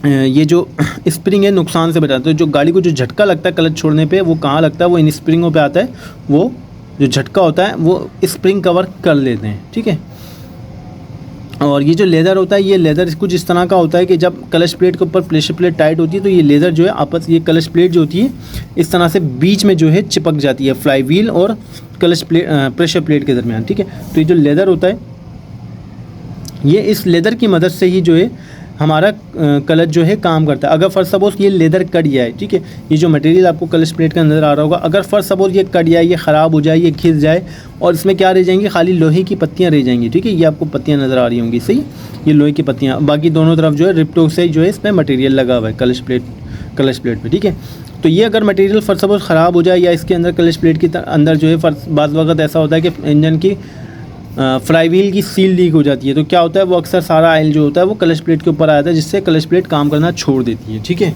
ये जो स्प्रिंग है नुकसान से बचाते हैं। जो गाड़ी को जो झटका लगता है क्लच छोड़ने पे, वो कहाँ लगता है? वो इन स्प्रिंगों पे आता है। वो जो झटका होता है वो स्प्रिंग कवर कर लेते हैं, ठीक है। और ये जो लेदर होता है, ये लेदर कुछ इस तरह का होता है कि जब क्लच प्लेट के ऊपर प्रेशर प्लेट टाइट होती है तो ये लेदर जो है ये क्लच प्लेट जो होती है इस तरह से बीच में जो है चिपक जाती है फ्लाईव्हील और प्रेशर प्लेट के दरमियान, ठीक है। तो ये जो लेदर होता है ये इस लेदर की मदद से ही जो है हमारा क्लच जो है काम करता है। अगर फर्स्ट सपोज ये लेदर कट जाए, ठीक है, ये जो मटेरियल आपको क्लच प्लेट का नज़र आ रहा होगा, अगर फर्स्ट सपोज ये कट जाए, ये ख़राब हो जाए, ये घिस जाए और इसमें क्या रह जाएंगी, खाली लोहे की पत्तियाँ रह जाएंगी, ठीक है। ये आपको पत्तियाँ नज़र आ रही होंगी, सही, ये लोहे की पत्तियाँ, बाकी दोनों तरफ जो है रिप्टो से जो है इसमें मटेरियल लगा हुआ है क्लच प्लेट पे, ठीक है। तो ये अगर मटेरियल फर्स्ट सपोज ख़राब हो जाए या इसके अंदर क्लच प्लेट के अंदर जो है बाज़ वक़्त ऐसा होता है कि इंजन की फ्लाई व्हील की सील लीक हो जाती है, तो क्या होता है, वो अक्सर सारा ऑयल जो होता है वो क्लच प्लेट के ऊपर आ जाता है, जिससे क्लच प्लेट काम करना छोड़ देती है, ठीक है।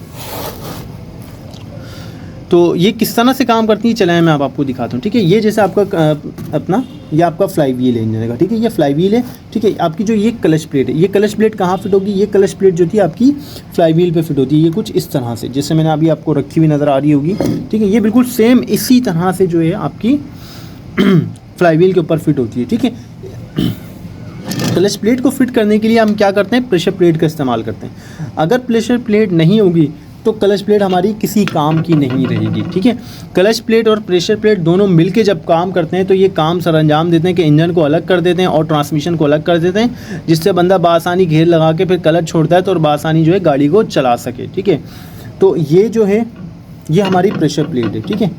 तो ये किस तरह से काम करती है, चलाएं मैं आपको दिखाता हूँ, ठीक है। ये जैसे आपका अपना ये आपका फ्लाई व्हील है इंजन का, ठीक है, ये फ्लाई व्हील है, ठीक है। आपकी जो ये क्लच प्लेट है, ये क्लच प्लेट कहाँ फिट होगी, ये क्लच प्लेट जो थी आपकी फ्लाई व्हील पे फिट होती है। ये कुछ इस तरह से, जैसे मैंने अभी आपको रखी हुई नज़र आ रही होगी, ठीक है, ये बिल्कुल सेम इसी तरह से जो है आपकी फ्लाई व्हील के ऊपर फिट होती है, ठीक है। क्लच प्लेट को फिट करने के लिए हम क्या करते हैं, प्रेशर प्लेट का इस्तेमाल करते हैं। अगर प्रेशर प्लेट नहीं होगी तो क्लच प्लेट हमारी किसी काम की नहीं रहेगी, ठीक है। क्लच प्लेट और प्रेशर प्लेट दोनों मिलके जब काम करते हैं तो ये काम सरअंजाम देते हैं कि इंजन को अलग कर देते हैं और ट्रांसमिशन को अलग कर देते हैं, जिससे बंदा बासानी घेर लगा के फिर क्लच छोड़ता है तो और बासानी जो है गाड़ी को चला सके, ठीक है। तो ये जो है ये हमारी प्रेशर प्लेट है, ठीक है।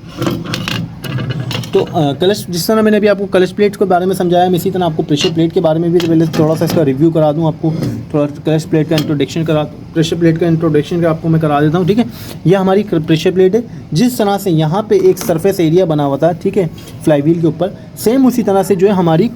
तो क्लच, जिस तरह मैंने अभी आपको क्लच प्लेट के बारे में समझाया, मैं इसी तरह आपको प्रेशर प्लेट के बारे में भी पहले थोड़ा सा इसका रिव्यू करा दूं, आपको थोड़ा क्लच प्लेट का इंट्रोडक्शन प्रेशर प्लेट का इंट्रोडक्शन का आपको मैं करा देता हूं, ठीक है। यह हमारी प्रेशर प्लेट है। जिस तरह से यहाँ पे एक सरफेस एरिया बना हुआ था, ठीक है, फ्लाई व्हील के ऊपर, सेम उसी तरह से जो है हमारी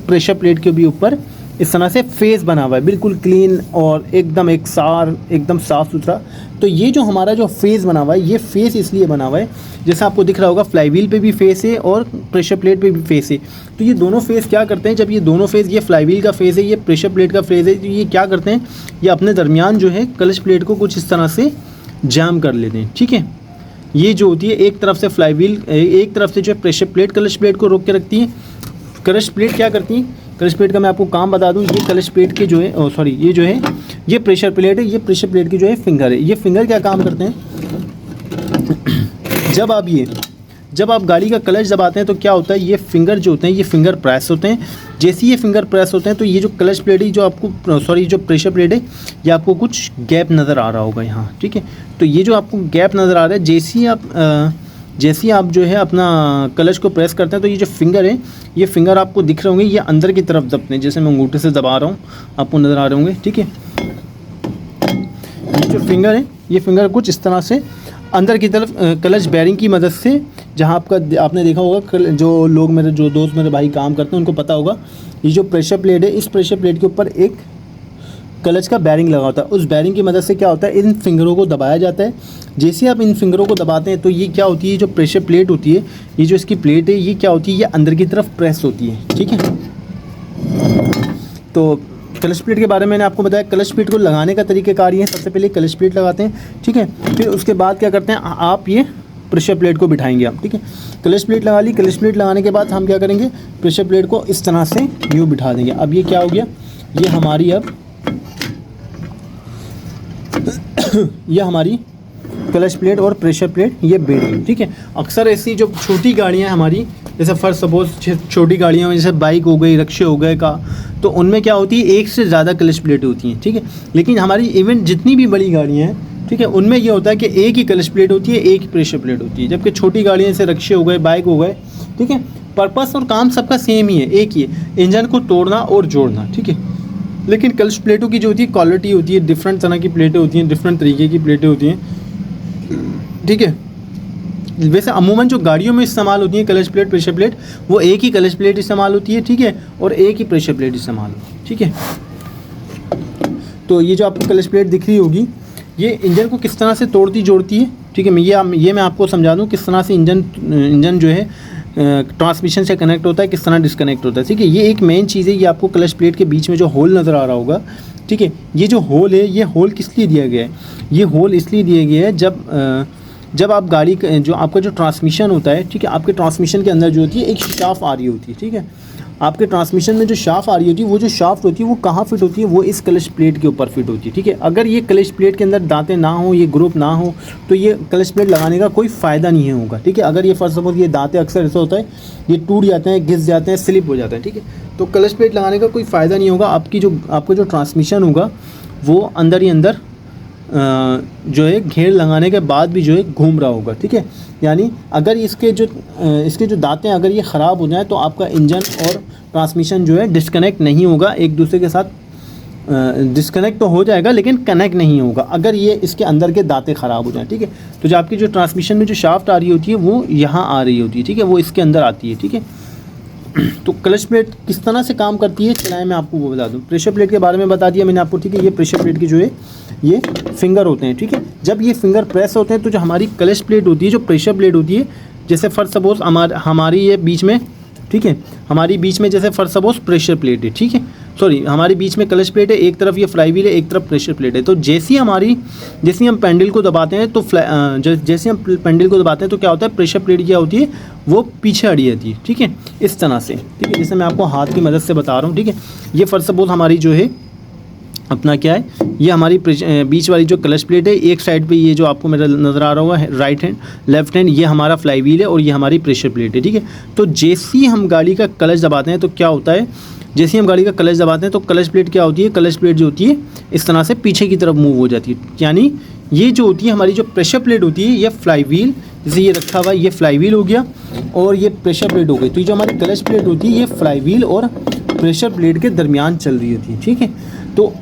प्रेशर प्लेट के भी ऊपर इस तरह से फेस बना हुआ है, बिल्कुल क्लीन और एकदम एकसार, एकदम साफ़ सुथरा। तो ये जो हमारा जो फेस बना हुआ है, ये फेस इसलिए बना हुआ है, जैसा आपको दिख रहा होगा फ्लाई व्हील पे भी फेस है और प्रेशर प्लेट पे भी फेस है। तो ये दोनों फेस क्या करते हैं, जब ये दोनों फेस, ये फ्लाई व्हील का फेस है, ये प्रेशर प्लेट का फेस है, तो ये क्या करते हैं, ये अपने दरमियान जो है क्लच प्लेट को कुछ इस तरह से जाम कर लेते हैं, ठीक है। ये जो होती है एक तरफ से फ्लाई व्हील, एक तरफ से जो है प्रेशर प्लेट क्लच प्लेट को रोक के रखती है। क्लच प्लेट क्या करती है, क्लच प्लेट का मैं आपको काम बता दूं, ये क्लच प्लेट के जो है सॉरी ये जो है ये प्रेशर प्लेट है, ये प्रेशर प्लेट की जो है फिंगर है। ये फिंगर क्या काम करते हैं, जब आप गाड़ी का क्लच दबाते हैं तो क्या होता है, ये फिंगर जो होते हैं ये फिंगर प्रेस होते हैं। जैसे ये फिंगर प्रेस होते हैं तो ये जो क्लच प्लेट है, जो आपको जो प्रेशर प्लेट है, ये आपको कुछ गैप नज़र आ रहा होगा यहाँ, ठीक है। तो ये जो आपको गैप नज़र आ रहा है, जैसे ही आप जो है अपना क्लच को प्रेस करते हैं तो ये जो फिंगर है, ये फिंगर आपको दिख रहे होंगे, ये अंदर की तरफ दबते हैं, जैसे मैं अंगूठे से दबा रहा हूँ आपको नज़र आ रहे होंगे, ठीक है। ये जो फिंगर है, ये फिंगर कुछ इस तरह से अंदर की तरफ क्लच बेयरिंग की मदद से, जहाँ आपने देखा होगा, जो दोस्त मेरे भाई काम करते हैं उनको पता होगा, ये जो प्रेशर प्लेट है, इस प्रेशर प्लेट के ऊपर एक क्लच का बेयरिंग लगा होता है। उस बेयरिंग की मदद से क्या होता है, इन फिंगरों को दबाया जाता है। जैसे आप इन फिंगरों को दबाते हैं तो ये क्या होती है, जो प्रेशर प्लेट होती है, ये जो इसकी प्लेट है, ये क्या होती है, ये अंदर की तरफ प्रेस होती है, ठीक है। तो क्लच प्लेट के बारे में मैंने आपको बताया। क्लच प्लेट को लगाने का तरीक़ाकार ये है, सबसे पहले क्लच प्लेट लगाते हैं, ठीक है। फिर उसके बाद क्या करते हैं, आप ये प्रेशर प्लेट को बिठाएंगे आप, ठीक है। क्लच प्लेट लगा ली, क्लच प्लेट लगाने के बाद हम क्या करेंगे, प्रेशर प्लेट को इस तरह से यूँ बिठा देंगे। अब ये क्या हो गया, ये हमारी हमारी क्लच प्लेट और प्रेशर प्लेट ये बेयरिंग, ठीक है। अक्सर ऐसी जो छोटी गाड़ियाँ हैं हमारी, जैसे फर्स्ट सपोज छोटी गाड़ियाँ जैसे बाइक हो गई, रिक्शे हो गए का, तो उनमें क्या होती है, एक से ज़्यादा क्लच प्लेट होती हैं, ठीक है। लेकिन हमारी इवन जितनी भी बड़ी गाड़ियाँ हैं, ठीक है, उनमें ये होता है कि एक ही क्लच प्लेट होती है, एक ही प्रेशर प्लेट होती है। जबकि छोटी गाड़ियाँ जैसे रिक्शे हो गए, बाइक हो गए, ठीक है, पर्पस और काम सबका सेम ही है, एक ही है, इंजन को तोड़ना और जोड़ना, ठीक है। लेकिन क्लच प्लेटों की जो होती है क्वालिटी होती है, डिफरेंट तरह की प्लेटें होती हैं, डिफरेंट तरीके की प्लेटें होती हैं, ठीक है। वैसे अमूमन जो गाड़ियों में इस्तेमाल होती है क्लच प्लेट, प्रेशर प्लेट, वो एक ही क्लच प्लेट इस्तेमाल होती है, ठीक है, और एक ही प्रेशर प्लेट इस्तेमाल होती है, ठीक है। तो ये जो आपको क्लच प्लेट दिख रही होगी, ये इंजन को किस तरह से तोड़ती जोड़ती है, ठीक है। मैं आपको समझा दूँ किस तरह से इंजन जो है ट्रांसमिशन से कनेक्ट होता है, किस तरह डिस्कनेक्ट होता है, ठीक है। ये एक मेन चीज़ है, ये आपको क्लच प्लेट के बीच में जो होल नज़र आ रहा होगा, ठीक है, ये जो होल है, ये होल किस लिए दिया गया है, ये होल इसलिए दिया गया है, जब आप गाड़ी जो आपका जो ट्रांसमिशन होता है, ठीक है, आपके ट्रांसमिशन के अंदर जो होती है एक शाफ्ट आ रही होती है, ठीक है। आपके ट्रांसमिशन में जो शाफ्ट आ रही होती है, वो जो शाफ्ट होती है वो कहाँ फिट होती है, वो इस क्लच प्लेट के ऊपर फिट होती है, ठीक है। अगर ये क्लच प्लेट के अंदर दांतें ना हो, ये ग्रुप ना हो, तो ये क्लच प्लेट लगाने का कोई फ़ायदा नहीं होगा, ठीक है। अगर ये फर्स्ट ऑफ ऑल ये दांतें, अक्सर ऐसा होता है ये टूट जाते हैं, घिस जाते हैं, स्लिप हो जाते हैं, ठीक है। तो क्लच प्लेट लगाने का कोई फ़ायदा नहीं होगा। आपका जो ट्रांसमिशन होगा वो अंदर ही अंदर जो है घेर लगाने के बाद भी जो है घूम रहा होगा, ठीक है। यानी अगर इसके जो दांतें अगर ये ख़राब हो जाएं तो आपका इंजन और ट्रांसमिशन जो है डिस्कनेक्ट नहीं होगा, एक दूसरे के साथ डिस्कनेक्ट तो हो जाएगा लेकिन कनेक्ट नहीं होगा अगर ये इसके अंदर के दांतें ख़राब हो जाएं, ठीक है। तो जो आपकी जो ट्रांसमिशन में जो शाफ्ट आ रही होती है वो यहाँ आ रही होती है, ठीक है, वो इसके अंदर आती है, ठीक है। तो क्लच प्लेट किस तरह से काम करती है चलाएं मैं आपको वो बता दूं। प्रेशर प्लेट के बारे में बता दिया मैंने आपको, ठीक है। ये प्रेशर प्लेट की जो है ये फिंगर होते हैं, ठीक है। जब ये फिंगर प्रेस होते हैं तो जो हमारी क्लच प्लेट होती है, जो प्रेशर प्लेट होती है, जैसे फर्स्ट सपोज हमारी ये बीच में, ठीक है, हमारी बीच में जैसे फर्स्ट सपोज प्रेशर प्लेट है, ठीक है, सॉरी हमारे बीच में क्लच प्लेट है, एक तरफ ये फ्लाईव्हील है, एक तरफ प्रेशर प्लेट है। तो जैसे ही हम पेंडल को दबाते हैं तो जैसे हम पेंडल को दबाते हैं तो क्या होता है, प्रेशर प्लेट क्या होती है वो पीछे हटी जाती है, ठीक है, इस तरह से, ठीक है। जैसे मैं आपको हाथ की मदद से बता रहा हूँ, ठीक है। ये फर्स्ट सपोज हमारी जो है अपना क्या है, ये हमारी बीच वाली जो क्लच प्लेट है, एक साइड पे ये जो आपको मेरा नज़र आ रहा होगा राइट हैंड लेफ्ट हैंड, ये हमारा फ्लाईव्हील है और ये हमारी प्रेशर प्लेट है, ठीक है। तो जैसे ही हम गाड़ी का क्लच दबाते हैं तो क्या होता है, जैसे ही हम गाड़ी का क्लच दबाते हैं तो क्लच प्लेट क्या होती है, क्लच प्लेट जो होती है इस तरह से पीछे की तरफ मूव हो जाती है। यानी ये जो होती है हमारी जो प्रेशर प्लेट होती है, ये फ्लाईव्हील, जैसे ये रखा हुआ है ये फ्लाईव्हील हो गया और ये प्रेशर प्लेट हो गई। तो ये जो हमारी क्लच प्लेट होती है ये फ्लाईव्हील और प्रेशर प्लेट के दरमियान चल रही होती है, ठीक है। तो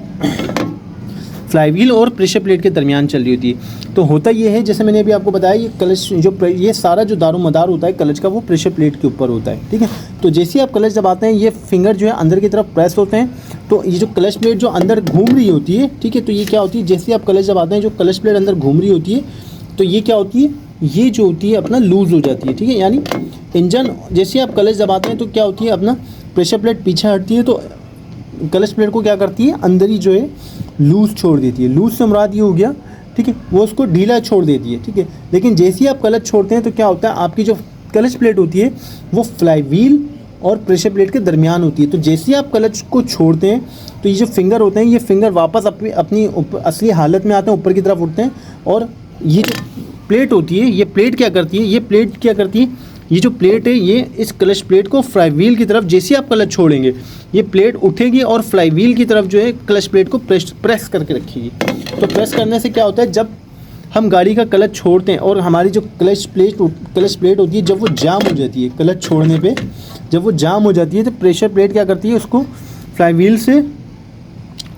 फ्लाईव्हील और प्रेशर प्लेट के दरमियान चल रही होती है। तो होता ये है, जैसे मैंने अभी आपको बताया, ये क्लच ये सारा जो दारोमदार होता है क्लच का वो प्रेशर प्लेट के ऊपर होता है, ठीक है। तो जैसे ही आप क्लच दबाते हैं ये फिंगर जो है अंदर की तरफ प्रेस होते हैं, तो ये जो क्लच प्लेट जो अंदर घूम रही होती है, ठीक है, तो ये क्या होती है, जैसे ही आप क्लच दबाते हैं जो क्लच प्लेट अंदर घूम रही होती है तो ये क्या होती है, ये जो होती है अपना लूज़ हो जाती है, ठीक है। यानी इंजन जैसे ही आप क्लच दबाते हैं तो क्या होती है, अपना प्रेशर प्लेट पीछे हटती है तो क्लच प्लेट को क्या करती है, अंदर ही जो है लूज़ छोड़ देती है। लूज़ से मुराद ये हो गया, ठीक है, वो उसको ढीला छोड़ देती है, ठीक है। लेकिन जैसे ही आप क्लच छोड़ते हैं तो क्या होता है, आपकी जो क्लच प्लेट होती है वो फ्लाईव्हील और प्रेशर प्लेट के दरमियान होती है। तो जैसे ही आप क्लच को छोड़ते हैं तो ये जो फिंगर होते हैं ये फिंगर वापस अपनी असली हालत में आते हैं, ऊपर की तरफ उठते हैं। और ये जो प्लेट होती है, ये प्लेट क्या करती है, ये प्लेट क्या करती है, ये जो प्लेट है ये इस क्लच प्लेट को फ्लाईव्हील की तरफ, जैसे आप क्लच छोड़ेंगे ये प्लेट उठेगी और फ्लाईव्हील की तरफ जो है क्लच प्लेट को प्रेस करके रखेगी। तो प्रेस करने से क्या होता है, जब हम गाड़ी का क्लच छोड़ते हैं और हमारी जो क्लच प्लेट होती है, जब वो जाम हो जाती है क्लच छोड़ने पे, जब वो जाम हो जाती है तो प्रेशर प्लेट क्या करती है, उसको फ्लाईव्हील से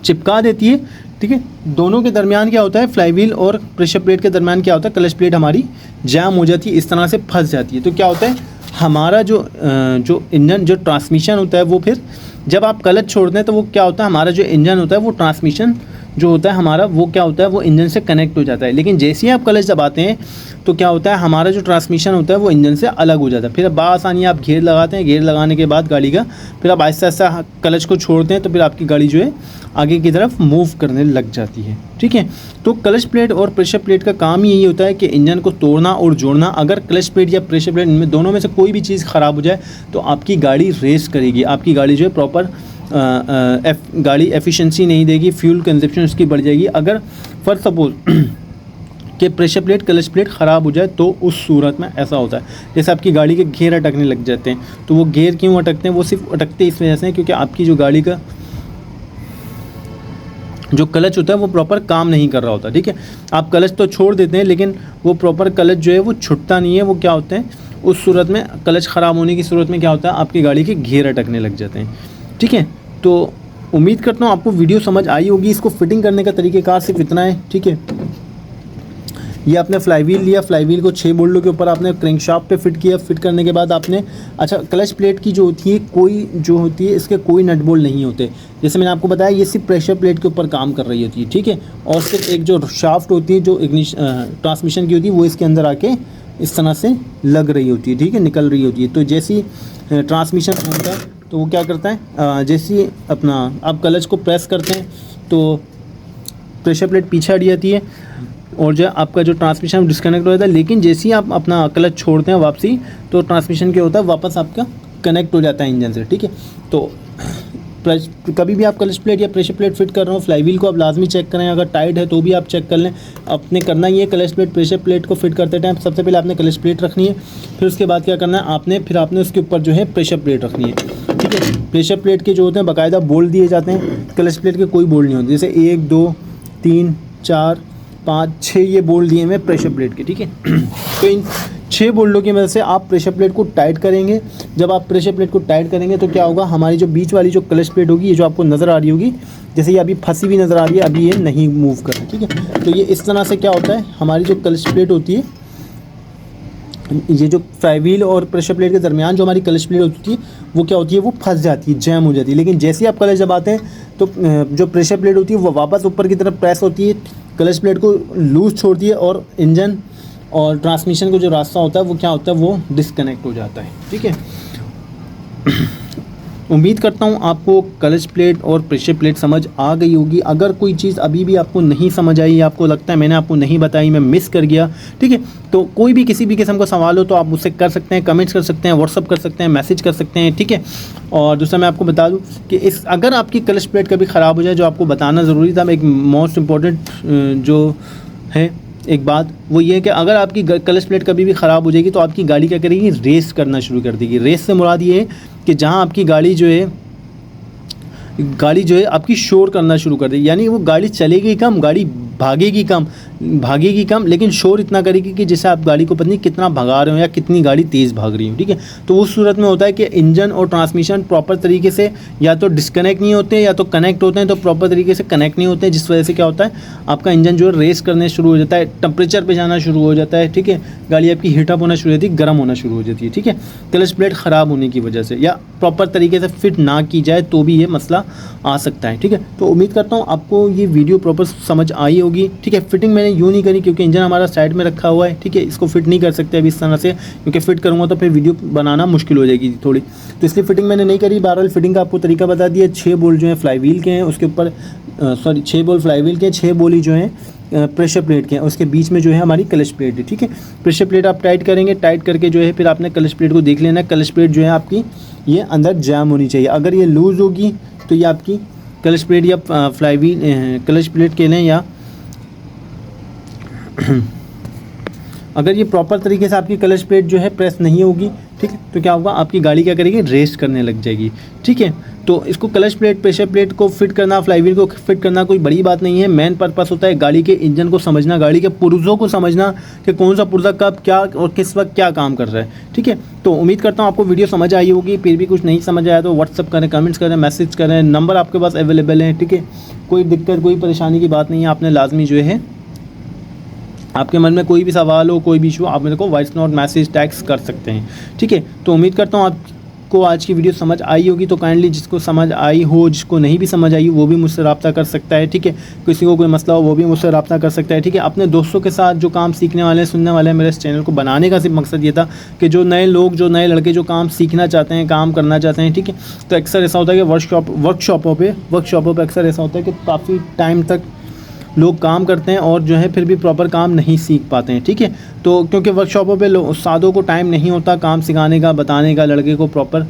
चिपका देती है, ठीक है। दोनों के दरमियान क्या होता है, फ्लाईव्हील और प्रेशर प्लेट के दरमियान क्या होता है, क्लच प्लेट हमारी जाम हो जाती है, इस तरह से फंस जाती है। तो क्या होता है, हमारा जो इंजन जो ट्रांसमिशन होता है वो फिर जब आप क्लच छोड़ते हैं तो वो क्या होता है, हमारा जो इंजन होता है वो ट्रांसमिशन जो होता है हमारा वो क्या होता है, वो इंजन से कनेक्ट हो जाता है। लेकिन जैसे ही आप क्लच दबाते हैं तो क्या होता है, हमारा जो ट्रांसमिशन होता है वो इंजन से अलग हो जाता है। फिर बासानी आप घेर लगाते हैं, घेर लगाने के बाद गाड़ी का फिर आप आहिस्ता आहिस्ता क्लच को छोड़ते हैं तो फिर आपकी गाड़ी जो है आगे की तरफ मूव करने लग जाती है, ठीक है। तो क्लच प्लेट और प्रेशर प्लेट का काम ही यही होता है कि इंजन को तोड़ना और जोड़ना। अगर क्लच प्लेट या प्रेशर प्लेट इनमें दोनों में से कोई भी चीज़ ख़राब हो जाए तो आपकी गाड़ी रेस करेगी, आपकी गाड़ी जो है प्रॉपर गाड़ी एफिशिएंसी नहीं देगी, फ्यूल कंजप्शन उसकी बढ़ जाएगी। अगर फॉर सपोज कि प्रेशर प्लेट क्लच प्लेट ख़राब हो जाए तो उस सूरत में ऐसा होता है, जैसे आपकी गाड़ी के घेर अटकने लग जाते हैं। तो वो घेर क्यों अटकते हैं, वो सिर्फ अटकते इस वजह से क्योंकि आपकी जो गाड़ी का जो क्लच होता है वो प्रॉपर काम नहीं कर रहा होता, ठीक है। आप क्लच तो छोड़ देते हैं लेकिन वो प्रॉपर क्लच जो है वो छुटता नहीं है। वो क्या होता है, उस सूरत में क्लच ख़राब होने की सूरत में क्या होता है, आपकी गाड़ी के घेर अटकने लग जाते हैं, ठीक है। तो उम्मीद करता हूँ आपको वीडियो समझ आई होगी। इसको फिटिंग करने का तरीक़ेकार सिर्फ इतना है, ठीक है। ये आपने फ्लाईव्हील लिया, फ्लाईव्हील को 6 बोल्टों के ऊपर आपने क्रैंकशाफ्ट पे फिट किया। फिट करने के बाद आपने क्लच प्लेट की जो होती है कोई जो होती है इसके कोई नट बोल्ट नहीं होते। जैसे मैंने आपको बताया ये सिर्फ प्रेशर प्लेट के ऊपर काम कर रही होती है, ठीक है। और सिर्फ एक जो शाफ्ट होती है जो ट्रांसमिशन की होती है वो इसके अंदर आके इस तरह से लग रही होती है, ठीक है, निकल रही होती है। तो जैसी ट्रांसमिशन होता है तो वो क्या करता है, जैसे अपना आप क्लच को प्रेस करते हैं तो प्रेशर प्लेट पीछे हट जाती है और जो आपका जो ट्रांसमिशन डिस्कनेक्ट हो जाता है। लेकिन जैसे ही आप अपना क्लच छोड़ते हैं वापसी तो ट्रांसमिशन क्या होता है, वापस आपका कनेक्ट हो जाता है इंजन से, ठीक है। तो कभी भी आप क्लच प्लेट या प्रेशर प्लेट फिट कर रहे हो, फ्लाईव्हील को आप लाजमी चेक करें, अगर टाइट है तो भी आप चेक कर लें। आपने करना ही है क्लच प्लेट प्रेशर प्लेट को फिट करते टाइम सबसे पहले आपने क्लच प्लेट रखनी है, फिर उसके बाद क्या करना है, आपने उसके ऊपर जो है प्रेशर प्लेट रखनी है। ठीक है। प्रेशर प्लेट के जो होते हैं बाकायदा बोल्ट दिए जाते हैं, क्लच प्लेट के कोई बोल्ट नहीं होते। जैसे 1 2 3 4 5 6 ये बोल्ट दिए हुए प्रेशर प्लेट के, ठीक है। तो इन 6 बोल्टों की मदद से आप प्रेशर प्लेट को टाइट करेंगे। जब आप प्रेशर प्लेट को टाइट करेंगे तो क्या होगा, हमारी जो बीच वाली जो क्लच प्लेट होगी, ये जो आपको नज़र आ रही होगी, जैसे ये अभी फंसी हुई नज़र आ रही है, अभी ये नहीं मूव कर रही, ठीक है। तो ये इस तरह से क्या होता है, हमारी जो क्लच प्लेट होती है, ये जो फ्लाई व्हील और प्रेशर प्लेट के दरमियान जो हमारी क्लच प्लेट होती है वो क्या होती है, वो फंस जाती है, जैम हो जाती है। लेकिन जैसे ही आप क्लच दबाते हैं तो जो प्रेशर प्लेट होती है वो वापस ऊपर की तरफ प्रेस होती है, क्लच प्लेट को लूज छोड़ती है और इंजन और ट्रांसमिशन को जो रास्ता होता है वो क्या होता है, वो डिस्कनेक्ट हो जाता है, ठीक है। उम्मीद करता हूँ आपको क्लच प्लेट और प्रेशर प्लेट समझ आ गई होगी। अगर कोई चीज़ अभी भी आपको नहीं समझ आई, आपको लगता है मैंने आपको नहीं बताई, मैं मिस कर गया, ठीक है, तो कोई भी किसी भी किस्म का सवाल हो तो आप मुझसे कर सकते हैं, कमेंट्स कर सकते हैं, व्हाट्सअप कर सकते हैं, मैसेज कर सकते हैं, ठीक है। और दूसरा मैं आपको बता दूँ कि अगर आपकी क्लच प्लेट कभी ख़राब हो जाए, जो आपको बताना ज़रूरी था, एक मोस्ट इम्पॉर्टेंट जो है एक बात वो ये है कि अगर आपकी क्लच प्लेट कभी भी ख़राब हो जाएगी तो आपकी गाड़ी क्या करेगी, रेस करना शुरू कर देगी। रेस से मुराद ये है कि जहाँ आपकी गाड़ी जो है आपकी शोर करना शुरू कर देगी, यानी वो गाड़ी चलेगी कम, गाड़ी भागेगी कम, लेकिन शोर इतना करेगी कि जैसे आप गाड़ी को पता नहीं कितना भगा रहे हो या कितनी गाड़ी तेज़ भाग रही हो, ठीक है। तो उस सूरत में होता है कि इंजन और ट्रांसमिशन प्रॉपर तरीके से या तो डिस्कनेक्ट नहीं होते या तो कनेक्ट होते हैं, तो प्रॉपर तरीके से कनेक्ट नहीं होते हैं, जिस वजह से क्या होता है, आपका इंजन जो है रेस करने शुरू हो जाता है, टेम्परेचर पर जाना शुरू हो जाता है, ठीक है। गाड़ी आपकी हीटअप होना शुरू हो जाती है, गर्म होना शुरू हो जाती है, ठीक है, क्लच प्लेट ख़राब होने की वजह से, या प्रॉपर तरीके से फिट ना की जाए तो भी ये मसला आ सकता है, ठीक है। तो उम्मीद करता हूँ आपको ये वीडियो प्रॉपर समझ आई होगी, ठीक है। फिटिंग मैंने यूँ नहीं करी क्योंकि इंजन हमारा साइड में रखा हुआ है, ठीक है, इसको फिट नहीं कर सकते अभी इस तरह से, क्योंकि फिट करूँगा तो फिर वीडियो बनाना मुश्किल हो जाएगी थोड़ी, तो इसलिए फिटिंग मैंने नहीं करी। बहरहाल फिटिंग का आपको तरीका बता दिया। 6 बोल्ट जो है फ्लाई व्हील के हैं, उसके ऊपर 6 बोल्ट फ्लाई व्हील के, 6 बोली जो हैं प्रेशर प्लेट के हैं, उसके बीच में जो है हमारी क्लच प्लेट है, ठीक है। प्रेशर प्लेट आप टाइट करेंगे, टाइट करके जो है फिर आपने क्लच प्लेट को देख लेना है, क्लच प्लेट जो है आपकी ये अंदर जैम होनी चाहिए। अगर ये लूज़ होगी तो ये आपकी क्लच प्लेट या फ्लाई व्हील क्लच प्लेट के लें, या अगर ये प्रॉपर तरीके से आपकी क्लच प्लेट जो है प्रेस नहीं होगी, ठीक है, तो क्या होगा, आपकी गाड़ी क्या करेगी, रेस करने लग जाएगी, ठीक है। तो इसको क्लच प्लेट प्रेशर प्लेट को फिट करना, फ्लाई व्हील को फिट करना कोई बड़ी बात नहीं है। मेन पर्पस होता है गाड़ी के इंजन को समझना, गाड़ी के पुर्जों को समझना कि कौन सा पुर्जा कब क्या और किस वक्त क्या काम कर रहा है, ठीक है। तो उम्मीद करता हूँ आपको वीडियो समझ आई होगी। फिर भी कुछ नहीं समझ आया तो व्हाट्सअप करें, कमेंट्स करें, मैसेज करें, नंबर आपके पास अवेलेबल है, ठीक है। कोई दिक्कत कोई परेशानी की बात नहीं है, आपने लाजमी जो है, आपके मन में कोई भी सवाल हो, कोई भी इशू, आप मेरे को वॉइस नोट, मैसेज, टैक्स कर सकते हैं, ठीक है। तो उम्मीद करता हूँ आपको आज की वीडियो समझ आई होगी। तो काइंडली जिसको समझ आई हो, जिसको नहीं भी समझ आई वो भी मुझसे रब्ता कर सकता है, ठीक है। किसी को कोई मसला हो वो भी मुझसे रब्ता कर सकता है, ठीक है। अपने दोस्तों के साथ जो काम सीखने वाले हैं, सुनने वाले हैं, मेरे इस चैनल को बनाने का सिर्फ मकसद ये था कि जो नए लोग, जो नए लड़के जो काम सीखना चाहते हैं, काम करना चाहते हैं, ठीक है, तो अक्सर ऐसा होता है कि वर्कशॉपों पर अक्सर ऐसा होता है कि काफ़ी टाइम तक लोग काम करते हैं और जो है फिर भी प्रॉपर काम नहीं सीख पाते हैं, ठीक है। तो क्योंकि वर्कशॉपों पे उस्तादों को टाइम नहीं होता काम सिखाने का, बताने का लड़के को प्रॉपर,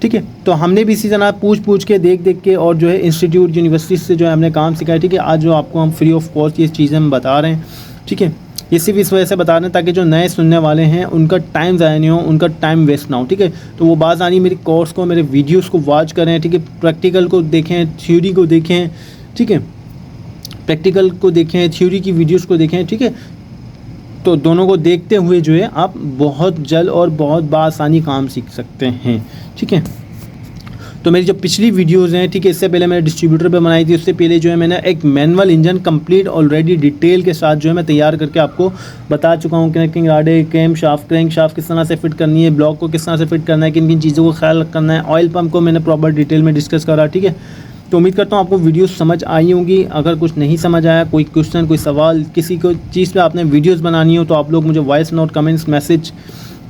ठीक है। तो हमने भी इसी तरह पूछ के, देख के और जो है इंस्टीट्यूट, यूनिवर्सिटी से जो है हमने काम सिखाया, ठीक है। आज जो आपको हम फ्री ऑफ कॉस्ट ये चीज़ें हम बता रहे हैं, ठीक है। ये सिर्फ इस वजह से बता रहे हैं ताकि जो नए सुनने वाले हैं उनका टाइम ज़ाया नहीं हो, उनका टाइम वेस्ट ना हो, ठीक है। तो वो बाज़ आनी मेरी कोर्स को, मेरे वीडियोज़ को वॉच करें, ठीक है। प्रैक्टिकल को देखें, थ्योरी को देखें, ठीक है। प्रैक्टिकल को देखें, थ्योरी की वीडियोस को देखें, ठीक है। तो दोनों को देखते हुए जो है आप बहुत जल्द और बहुत बासानी काम सीख सकते हैं, ठीक है। तो मेरी जो पिछली वीडियोस हैं, ठीक है, इससे पहले मैंने डिस्ट्रीब्यूटर पे बनाई थी, उससे पहले जो है मैंने एक manual engine complete already detail के साथ जो है मैं तैयार करके आपको बता चुका हूँ। कनेक्टिंग राडे, क्रैंक शाफ्ट किस तरह से फिट करनी है, ब्लॉक को किस तरह से फिट करना है, किन किन चीज़ों को ख्याल करना है, ऑयल पम्प को मैंने प्रॉपर डिटेल में डिस्कस करा, ठीक है। तो उम्मीद करता हूँ आपको वीडियो समझ आई होंगी। अगर कुछ नहीं समझ आया, कोई क्वेश्चन, कोई सवाल, किसी को चीज़ पे आपने वीडियोस बनानी हो तो आप लोग मुझे वॉइस नोट, कमेंट्स, मैसेज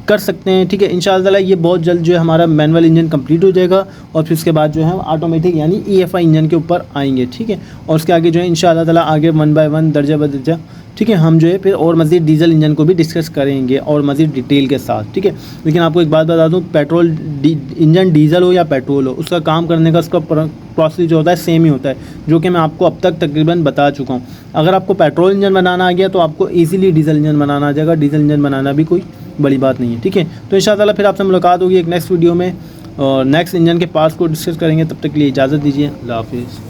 कर सकते हैं, ठीक है। इंशाअल्लाह ये बहुत जल्द जो है हमारा मैनुअल इंजन कंप्लीट हो जाएगा और फिर उसके बाद जो है ऑटोमेटिक यानी EFI इंजन के ऊपर आएंगे, ठीक है। और उसके आगे जो है इंशाअल्लाह आगे 1 बाय 1 दर्जा ब दर्जा, ठीक है, हम जो है फिर और मज़ीद डीजल इंजन को भी डिस्कस करेंगे और मज़ीद डिटेल के साथ, ठीक है। लेकिन आपको एक बात बता दूं, पेट्रोल इंजन डीजल हो या पेट्रोल हो, उसका काम करने का उसका प्रोसेस जो होता है सेम ही होता है, जो कि मैं आपको अब तक तकरीबन बता चुका हूँ। अगर आपको पेट्रोल इंजन बनाना आ गया तो आपको ईजिली डीजल इंजन बनाना आ जाएगा। डीजल इंजन बनाना भी कोई बड़ी बात नहीं है, ठीक है। तो इंशाअल्लाह फिर आपसे मुलाकात होगी एक नेक्स्ट वीडियो में। और नेक्स्ट इंजन के पार्ट्स को डिस्कस करेंगे। तब तक के लिए इजाज़त दीजिए। अल्लाह हाफिज़।